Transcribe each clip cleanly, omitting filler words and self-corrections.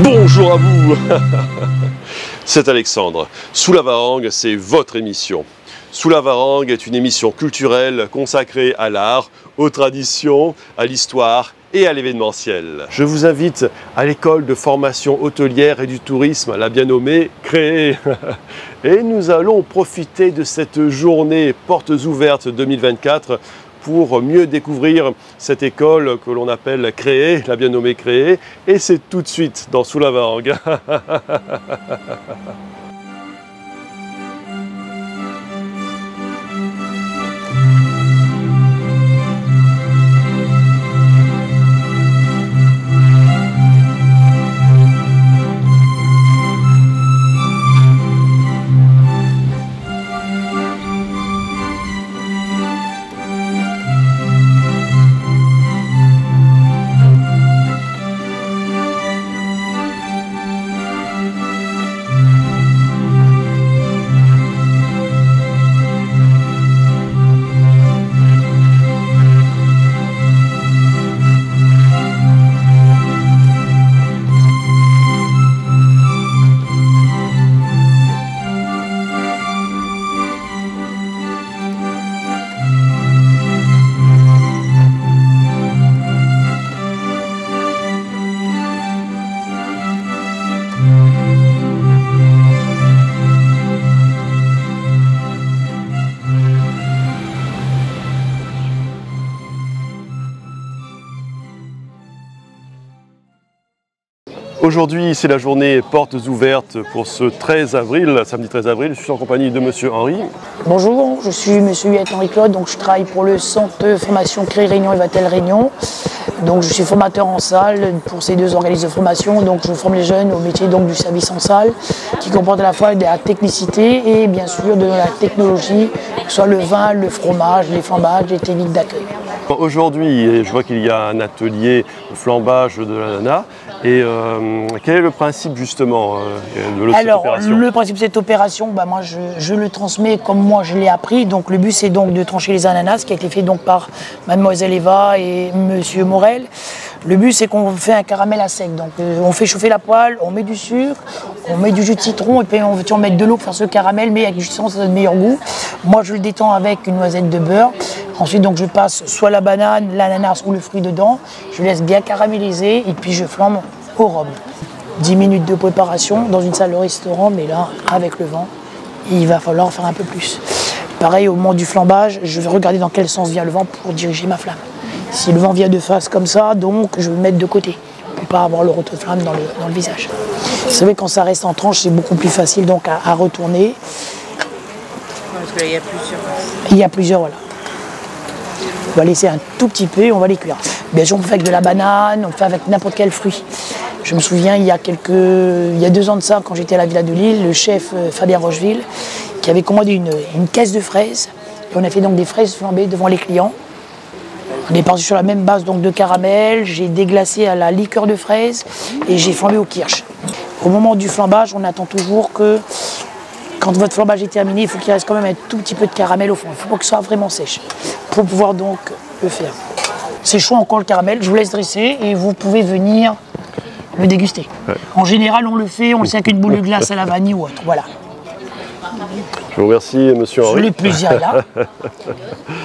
Bonjour à vous. C'est Alexandre. Sous la Varangue, c'est votre émission. Sous la Varangue est une émission culturelle consacrée à l'art, aux traditions, à l'histoire et à l'événementiel. Je vous invite à l'école de formation hôtelière et du tourisme, la bien nommée Créer. Et nous allons profiter de cette journée Portes ouvertes 2024 pour mieux découvrir cette école que l'on appelle Créer, la bien nommée Créer. Et c'est tout de suite dans Sous la Varangue. Aujourd'hui, c'est la journée Portes ouvertes pour ce 13 avril, samedi 13 avril. Je suis en compagnie de Monsieur Henri. Bonjour, je suis Monsieur Huette Henri-Claude, donc je travaille pour le centre de formation Créer Réunion et Vatel Réunion. Donc je suis formateur en salle pour ces deux organismes de formation. Donc je forme les jeunes au métier donc, du service en salle, qui comporte à la fois de la technicité et bien sûr de la technologie, que ce soit le vin, le fromage, les flambages, les techniques d'accueil. Aujourd'hui, je vois qu'il y a un atelier de flambage de l'ananas. Et quel est le principe justement de cette opération? Alors, le principe de cette opération, moi je le transmets comme moi je l'ai appris. Donc le but c'est donc de trancher les ananas, qui a été fait donc par Mademoiselle Eva et Monsieur Morel. Le but c'est qu'on fait un caramel à sec. Donc on fait chauffer la poêle, on met du sucre, on met du jus de citron et puis on veut mettre de l'eau pour faire ce caramel, mais avec du citron ça donne meilleur goût. Moi je le détends avec une noisette de beurre. Ensuite donc je passe soit la banane, l'ananas ou le fruit dedans. Je laisse bien caraméliser et puis je flambe au rhum. 10 minutes de préparation dans une salle de restaurant, mais là avec le vent, il va falloir faire un peu plus. Pareil au moment du flambage, je vais regarder dans quel sens vient le vent pour diriger ma flamme. Si le vent vient de face comme ça, donc je vais le mettre de côté pour pas avoir le retour de flamme dans le visage. C'est vrai que quand ça reste en tranche, c'est beaucoup plus facile donc à retourner. Parce qu'il y a plusieurs. Il y a plusieurs, voilà. On va laisser un tout petit peu et on va les cuire. Bien sûr, on fait avec de la banane, on fait avec n'importe quel fruit. Je me souviens, il y a 2 ans de ça, quand j'étais à la Villa de Lille, le chef Fabien Rocheville, qui avait commandé une caisse de fraises. Et on a fait donc des fraises flambées devant les clients. On est parti sur la même base donc de caramel, j'ai déglacé à la liqueur de fraises et j'ai flambé au kirsch. Au moment du flambage, on attend toujours que, quand votre flambage est terminé, il faut qu'il reste quand même un tout petit peu de caramel au fond. Il ne faut pas que ce soit vraiment sèche pour pouvoir donc le faire. C'est chaud encore le caramel, je vous laisse dresser et vous pouvez venir le déguster. Ouais. En général, on le fait, on le sait avec une boule de glace à la vanille ou autre. Voilà. Je vous remercie, Monsieur Henri. Le plaisir est là. Puis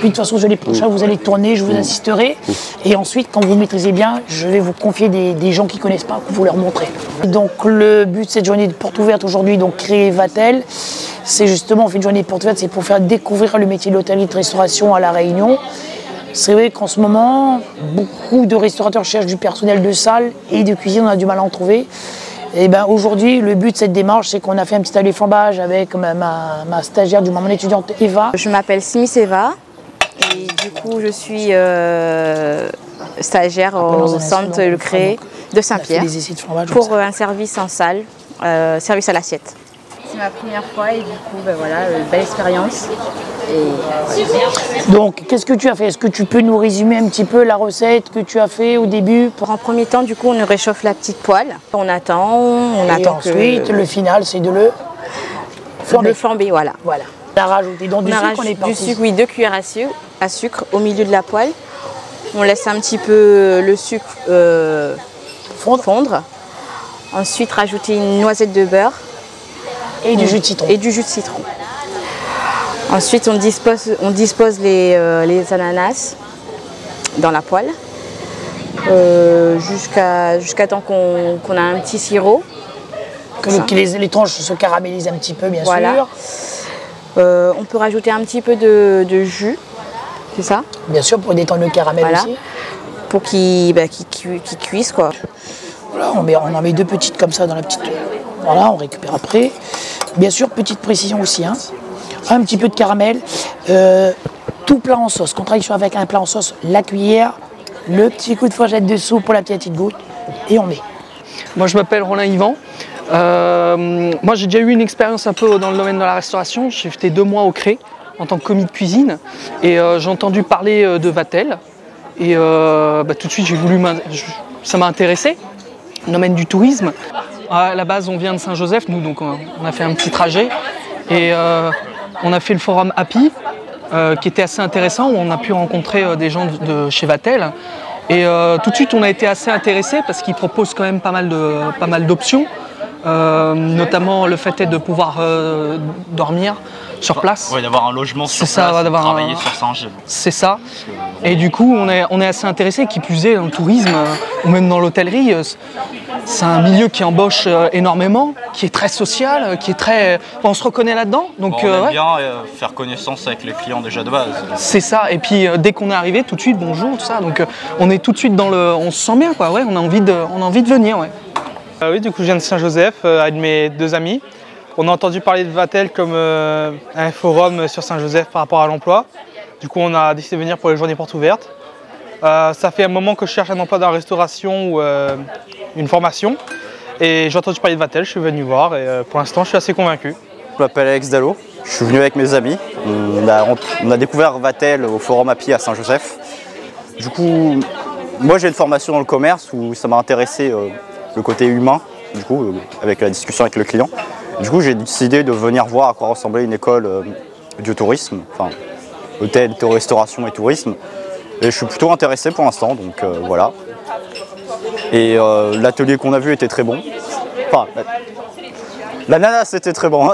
de toute façon, je les prochains, vous allez tourner, je vous assisterai. Et ensuite, quand vous maîtrisez bien, je vais vous confier des gens qui ne connaissent pas, pour vous leur montrer. Donc le but de cette journée de porte ouverte aujourd'hui, donc Créer Vatel, c'est justement, on fait une journée de porte ouverte, c'est pour faire découvrir le métier de l'hôtellerie de restauration à La Réunion. C'est vrai qu'en ce moment, beaucoup de restaurateurs cherchent du personnel de salle et de cuisine, on a du mal à en trouver. Et bien aujourd'hui, le but de cette démarche, c'est qu'on a fait un petit atelier flambage avec ma stagiaire, du moment étudiante Eva. Je m'appelle Smith Eva et du coup je suis stagiaire au centre Le Créer de Saint-Pierre pour un service en salle, service à l'assiette. C'est ma première fois et du coup, voilà, belle expérience. Donc, qu'est-ce que tu as fait? Est-ce que tu peux nous résumer un petit peu la recette que tu as fait au début? En premier temps, du coup, on réchauffe la petite poêle. On attend ensuite, le final, c'est de le flamber, voilà. On a rajouté donc du sucre, du sucre, oui, 2 cuillères à sucre au milieu de la poêle. On laisse un petit peu le sucre fondre. Ensuite, rajouter une noisette de beurre. Et du jus de citron. Et du jus de citron. Ensuite, on dispose les ananas dans la poêle jusqu'à temps qu'on a un petit sirop. Que les tranches se caramélisent un petit peu, bien sûr. On peut rajouter un petit peu de jus, c'est ça? Bien sûr, pour détendre le caramel aussi. Pour qu'il cuise, quoi. Voilà, on en met 2 petites comme ça dans la petite... Voilà, on récupère après. Bien sûr, petite précision aussi, hein. Un petit peu de caramel. Tout plat en sauce. Contradiction avec un plat en sauce, la cuillère, le petit coup de fourchette dessous pour la petite goutte, et on met. Moi, je m'appelle Roland Yvan. Moi, j'ai déjà eu une expérience un peu dans le domaine de la restauration. J'ai fait 2 mois au Cré en tant que commis de cuisine et j'ai entendu parler de Vatel. Et tout de suite, ça m'a intéressé, le domaine du tourisme. À la base, on vient de Saint-Joseph, nous, donc on a fait un petit trajet et on a fait le forum Happy, qui était assez intéressant, où on a pu rencontrer des gens de chez Vatel. Et tout de suite, on a été assez intéressés parce qu'ils proposent quand même pas mal d'options. Notamment le fait de pouvoir dormir sur place. Oui, d'avoir un logement sur place, travailler sur Saint-Gilles. C'est ça. Et du coup, on est assez intéressé, qui plus est, dans le tourisme ou même dans l'hôtellerie. C'est un milieu qui embauche énormément, qui est très social, qui est très... on se reconnaît là-dedans. Donc, on aime bien faire connaissance avec les clients déjà de base. C'est ça. Et puis, dès qu'on est arrivé, tout de suite, bonjour, tout ça. Donc, on est tout de suite dans le... On se sent bien, quoi. Ouais, on a envie de venir, ouais. Oui, du coup, je viens de Saint-Joseph avec mes 2 amis. On a entendu parler de Vatel comme un forum sur Saint-Joseph par rapport à l'emploi. Du coup, on a décidé de venir pour les journées portes ouvertes. Ça fait un moment que je cherche un emploi dans la restauration ou une formation. Et j'ai entendu parler de Vatel, je suis venu voir et pour l'instant, je suis assez convaincu. Je m'appelle Alex Dallot, je suis venu avec mes amis. On a découvert Vatel au forum Happy à Saint-Joseph. Du coup, moi j'ai une formation dans le commerce où ça m'a intéressé le côté humain, du coup, avec la discussion avec le client. Du coup, j'ai décidé de venir voir à quoi ressemblait une école du tourisme, enfin, hôtel, restauration et tourisme. Et je suis plutôt intéressé pour l'instant, donc voilà. Et l'atelier qu'on a vu était très bon. Enfin, l'ananas était très bon.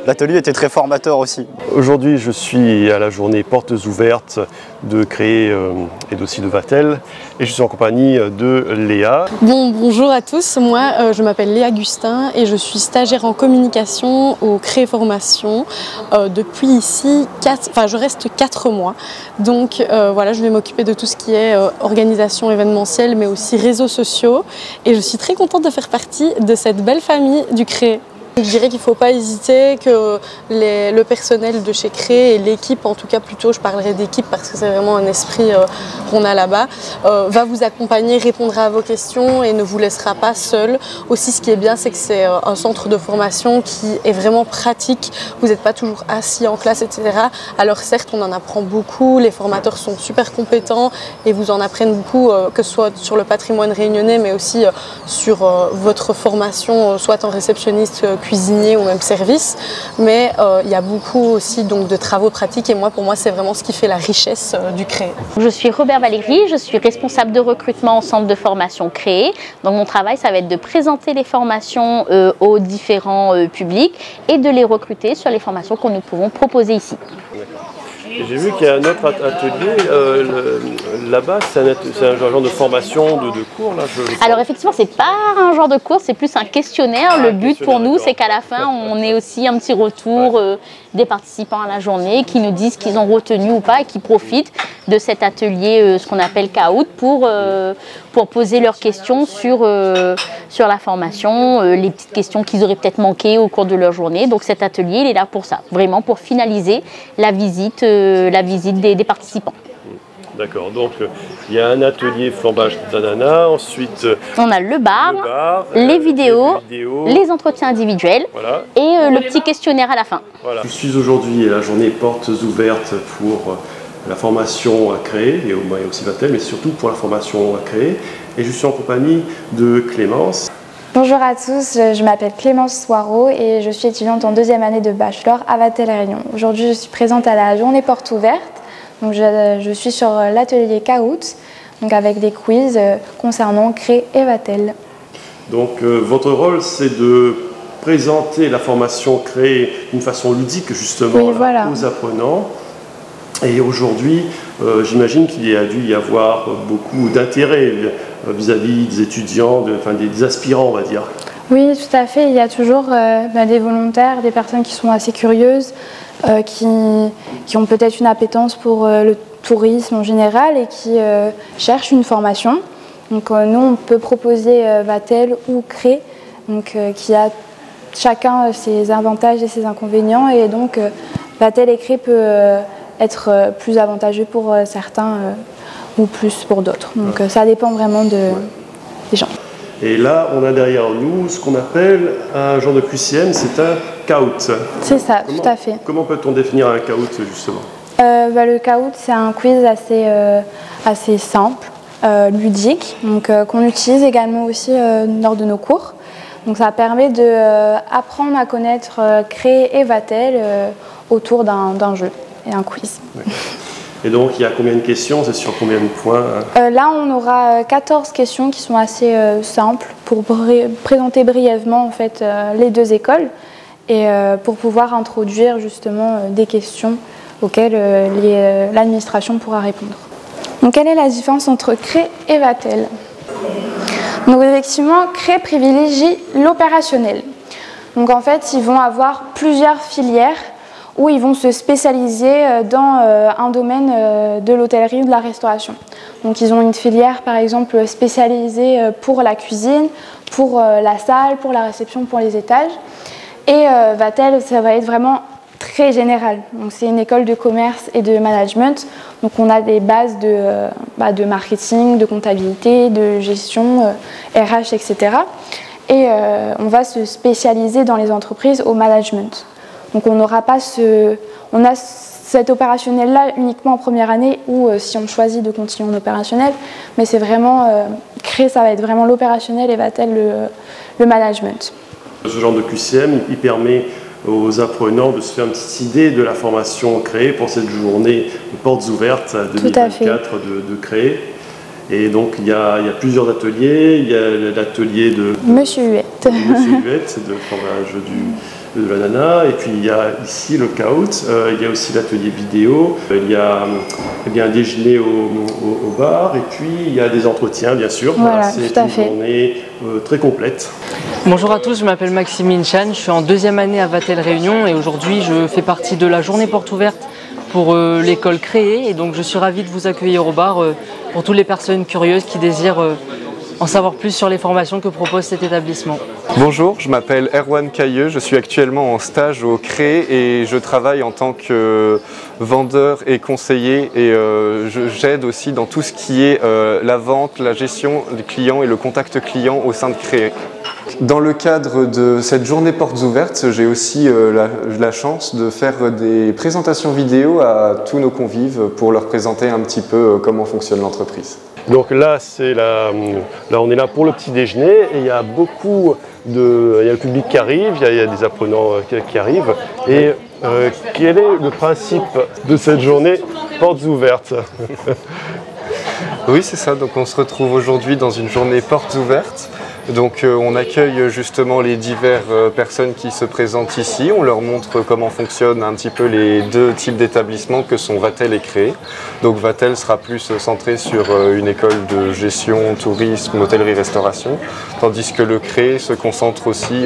L'atelier était très formateur aussi. Aujourd'hui, je suis à la journée Portes ouvertes de Cré et aussi de Vatel. Et je suis en compagnie de Léa. Bonjour à tous, moi je m'appelle Léa Gustin et je suis stagiaire en communication au Cré Formation depuis ici, je reste 4 mois. Donc voilà, je vais m'occuper de tout ce qui est organisation événementielle mais aussi réseaux sociaux. Et je suis très contente de faire partie de cette belle famille du Cré. Je dirais qu'il ne faut pas hésiter, que le personnel de chez Cré et l'équipe, en tout cas plutôt, je parlerai d'équipe parce que c'est vraiment un esprit qu'on a là-bas, va vous accompagner, répondra à vos questions et ne vous laissera pas seul. Aussi, ce qui est bien, c'est que c'est un centre de formation qui est vraiment pratique. Vous n'êtes pas toujours assis en classe, etc. Alors certes, on en apprend beaucoup, les formateurs sont super compétents et vous en apprennent beaucoup, que ce soit sur le patrimoine réunionnais, mais aussi sur votre formation, soit en réceptionniste, cuisinier ou même service, mais il y a beaucoup aussi donc, de travaux pratiques et pour moi c'est vraiment ce qui fait la richesse du Cré. Je suis Robert Valéry, je suis responsable de recrutement au centre de formation Cré. Donc mon travail ça va être de présenter les formations aux différents publics et de les recruter sur les formations que nous pouvons proposer ici. J'ai vu qu'il y a un autre atelier là-bas, c'est un genre de formation, de cours là. Alors effectivement, c'est pas un genre de cours, c'est plus un questionnaire. Le but pour nous, c'est qu'à la fin, on ait aussi un petit retour des participants à la journée qui nous disent qu'ils ont retenu ou pas et qui profitent de cet atelier, ce qu'on appelle CAOUT, pour poser leurs questions sur la formation, les petites questions qu'ils auraient peut-être manquées au cours de leur journée. Donc cet atelier, il est là pour ça, vraiment pour finaliser la visite des participants. D'accord, donc il y a un atelier flambage d'ananas, ensuite on a le bar, les vidéos, les entretiens individuels, voilà, et le petit questionnaire à la fin. Voilà. Je suis aujourd'hui à la journée Portes ouvertes pour la formation à Cré, et aussi Vatel, mais surtout pour la formation à Cré, et je suis en compagnie de Clémence. Bonjour à tous, je m'appelle Clémence Soireau et je suis étudiante en 2e année de bachelor à Vatel Réunion. Aujourd'hui je suis présente à la journée Portes ouvertes. Donc je suis sur l'atelier CAOUT, donc avec des quiz concernant Cré et Vatel. Donc votre rôle, c'est de présenter la formation créée d'une façon ludique justement aux apprenants. Et aujourd'hui, j'imagine qu'il y a dû y avoir beaucoup d'intérêt vis-à-vis des étudiants, des aspirants, on va dire. Oui, tout à fait. Il y a toujours des volontaires, des personnes qui sont assez curieuses, qui ont peut-être une appétence pour le tourisme en général et qui cherchent une formation. Donc nous, on peut proposer Vatel ou Cré, qui a chacun ses avantages et ses inconvénients. Et donc Vatel et Cré peut être plus avantageux pour certains ou plus pour d'autres. Donc ça dépend vraiment des gens. Et là, on a derrière nous ce qu'on appelle un genre de QCM, c'est un CAOUT. C'est ça, tout à fait. Comment peut-on définir un CAOUT justement? Le CAOUT, c'est un quiz assez simple, ludique, qu'on utilise également aussi lors de nos cours. Donc ça permet d'apprendre à connaître Cré et Vatel autour d'un jeu et un quiz. Oui. Et donc, il y a combien de questions? C'est sur combien de points? Là, on aura 14 questions qui sont assez simples pour présenter brièvement en fait, les deux écoles et pour pouvoir introduire justement des questions auxquelles l'administration pourra répondre. Donc, quelle est la différence entre Cré et Vatel? Donc, effectivement, Cré privilégie l'opérationnel. Donc, en fait, ils vont avoir plusieurs filières où ils vont se spécialiser dans un domaine de l'hôtellerie ou de la restauration. Donc ils ont une filière par exemple spécialisée pour la cuisine, pour la salle, pour la réception, pour les étages. Et Vatel, ça va être vraiment très général. Donc c'est une école de commerce et de management. Donc on a des bases de marketing, de comptabilité, de gestion, RH, etc. Et on va se spécialiser dans les entreprises au management. Donc on n'aura pas on a cet opérationnel-là uniquement en première année ou si on choisit de continuer en opérationnel, mais c'est vraiment, Cré, ça va être vraiment l'opérationnel et Vatel le management. Ce genre de QCM, il permet aux apprenants de se faire une petite idée de la formation créée pour cette journée de portes ouvertes 2024 de Cré. Et donc il y a plusieurs ateliers, il y a l'atelier de Monsieur Huette, c'est de formage de l'ananas, et puis il y a ici le CAOUT, il y a aussi l'atelier vidéo, il y a un déjeuner au bar, et puis il y a des entretiens bien sûr. Voilà, c'est une journée très complète. Bonjour à tous, je m'appelle Maximine Chan, je suis en deuxième année à Vatel Réunion et aujourd'hui je fais partie de la journée porte ouverte pour l'école créée, et donc je suis ravi de vous accueillir au bar pour toutes les personnes curieuses qui désirent en savoir plus sur les formations que propose cet établissement. Bonjour, je m'appelle Erwan Cailleux, je suis actuellement en stage au CRE et je travaille en tant que vendeur et conseiller, et j'aide aussi dans tout ce qui est la vente, la gestion des clients et le contact client au sein de CRE. Dans le cadre de cette journée portes ouvertes, j'ai aussi la chance de faire des présentations vidéo à tous nos convives pour leur présenter un petit peu comment fonctionne l'entreprise. Donc là, on est là pour le petit déjeuner et il y a il y a le public qui arrive, il y a des apprenants qui arrivent. Et quel est le principe de cette journée portes ouvertes? Oui, c'est ça. Donc on se retrouve aujourd'hui dans une journée portes ouvertes. Donc on accueille justement les diverses personnes qui se présentent ici, on leur montre comment fonctionnent un petit peu les deux types d'établissements que sont Vatel et Cré. Donc Vatel sera plus centré sur une école de gestion, tourisme, hôtellerie-restauration, tandis que le Cré se concentre aussi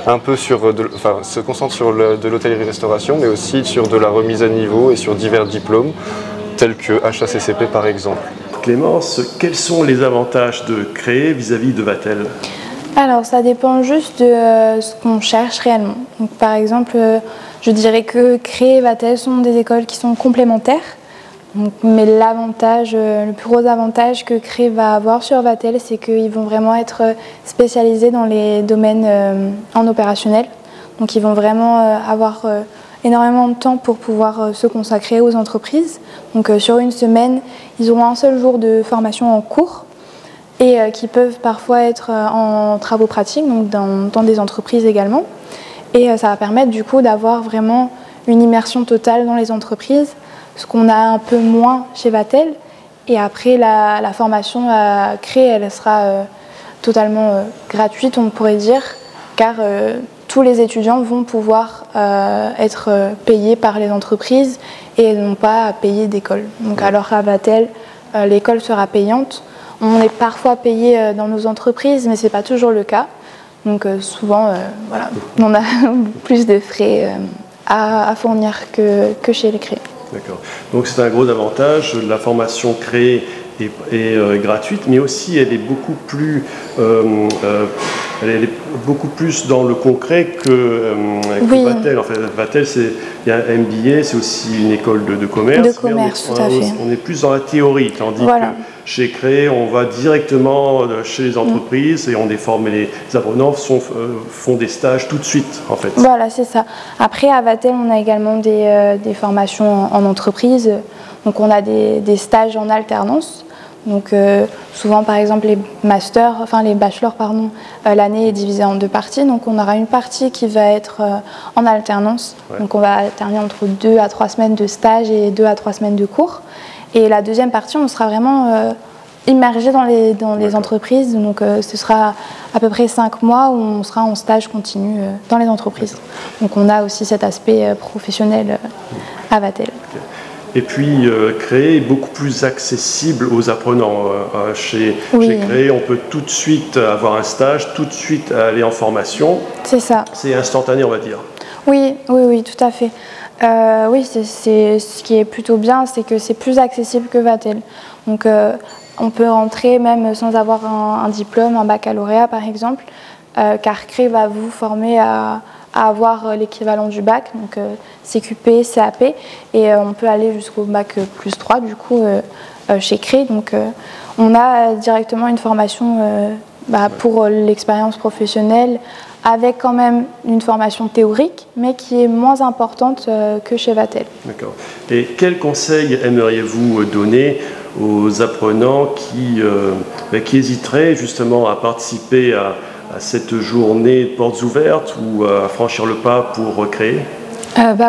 un peu sur de l'hôtellerie-restauration, mais aussi sur de la remise à niveau et sur divers diplômes, tels que HACCP par exemple. Clémence, quels sont les avantages de Cré vis-à-vis de Vatel? Alors ça dépend juste de ce qu'on cherche réellement. Donc, par exemple, je dirais que Cré et Vatel sont des écoles qui sont complémentaires. Donc, mais le plus gros avantage que Cré va avoir sur Vatel, c'est qu'ils vont vraiment être spécialisés dans les domaines en opérationnel. Donc ils vont vraiment avoir énormément de temps pour pouvoir se consacrer aux entreprises. Donc sur une semaine, ils auront un seul jour de formation en cours et qui peuvent parfois être en travaux pratiques, donc dans des entreprises également. Et ça va permettre du coup d'avoir vraiment une immersion totale dans les entreprises, ce qu'on a un peu moins chez Vatel. Et après, la formation à Cré, elle sera totalement gratuite, on pourrait dire, car tous les étudiants vont pouvoir être payés par les entreprises et non pas payés d'école. Donc alors à Vatel, l'école sera payante. On est parfois payé dans nos entreprises, mais ce n'est pas toujours le cas. Donc souvent, voilà, on a plus de frais à fournir que chez les CRE. D'accord. Donc c'est un gros avantage. La formation CRE est gratuite, mais aussi elle est beaucoup plus dans le concret que Vatel. En fait, Vatel, il y a un MBA, c'est aussi une école de commerce. De commerce, tout à fait. On est plus dans la théorie, tandis que chez CRE, on va directement chez les entreprises et on les forme. Les apprenants font des stages tout de suite, en fait. Voilà, c'est ça. Après, à Vatel, on a également des formations en entreprise. Donc, on a des stages en alternance. Donc souvent par exemple les bachelors, l'année est divisée en 2 parties. Donc on aura une partie qui va être en alternance. Donc on va alterner entre 2 à 3 semaines de stage et 2 à 3 semaines de cours. Et la deuxième partie, on sera vraiment immergé dans les entreprises. Donc ce sera à peu près 5 mois où on sera en stage continu dans les entreprises. Donc on a aussi cet aspect professionnel à Vatel. Et puis, CRE est beaucoup plus accessible aux apprenants. Chez CRE, on peut tout de suite avoir un stage, tout de suite aller en formation. C'est ça. C'est instantané, on va dire. Oui, tout à fait. Oui, ce qui est plutôt bien, c'est que c'est plus accessible que Vatel. Donc, on peut rentrer même sans avoir un diplôme, un baccalauréat par exemple, car CRE va vous former à avoir l'équivalent du bac, donc CQP, CAP, et on peut aller jusqu'au bac +3 du coup chez CRE. Donc on a directement une formation pour l'expérience professionnelle avec quand même une formation théorique, mais qui est moins importante que chez Vatel. D'accord. Et quels conseils aimeriez-vous donner aux apprenants qui hésiteraient justement à participer à cette journée de portes ouvertes ou à franchir le pas pour créer?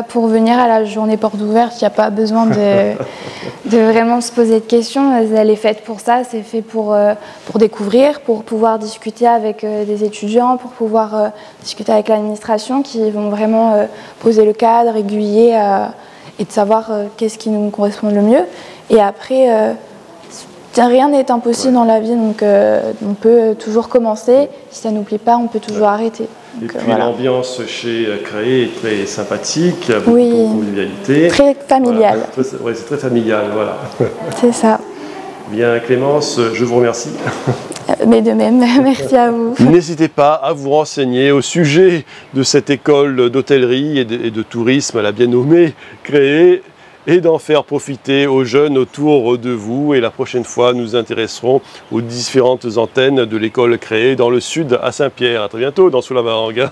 Pour venir à la journée portes ouvertes, il n'y a pas besoin de vraiment se poser de questions. Elle est faite pour ça, c'est fait pour découvrir, pour pouvoir discuter avec des étudiants, pour pouvoir discuter avec l'administration qui vont vraiment poser le cadre, aiguiller et de savoir qu'est-ce qui nous correspond le mieux. Et après, rien n'est impossible dans la vie, donc on peut toujours commencer. Si ça ne nous plaît pas, on peut toujours arrêter. Donc, et puis l'ambiance chez CRE est très sympathique, il y a beaucoup de convivialité. Très familial. Voilà. C'est très familial, voilà. C'est ça. Bien, Clémence, je vous remercie. Mais de même, merci à vous. N'hésitez pas à vous renseigner au sujet de cette école d'hôtellerie et de tourisme, la bien nommée CRE, et d'en faire profiter aux jeunes autour de vous. Et la prochaine fois, nous nous intéresserons aux différentes antennes de l'école CRE dans le sud à Saint-Pierre. À très bientôt dans Sous la Varangue.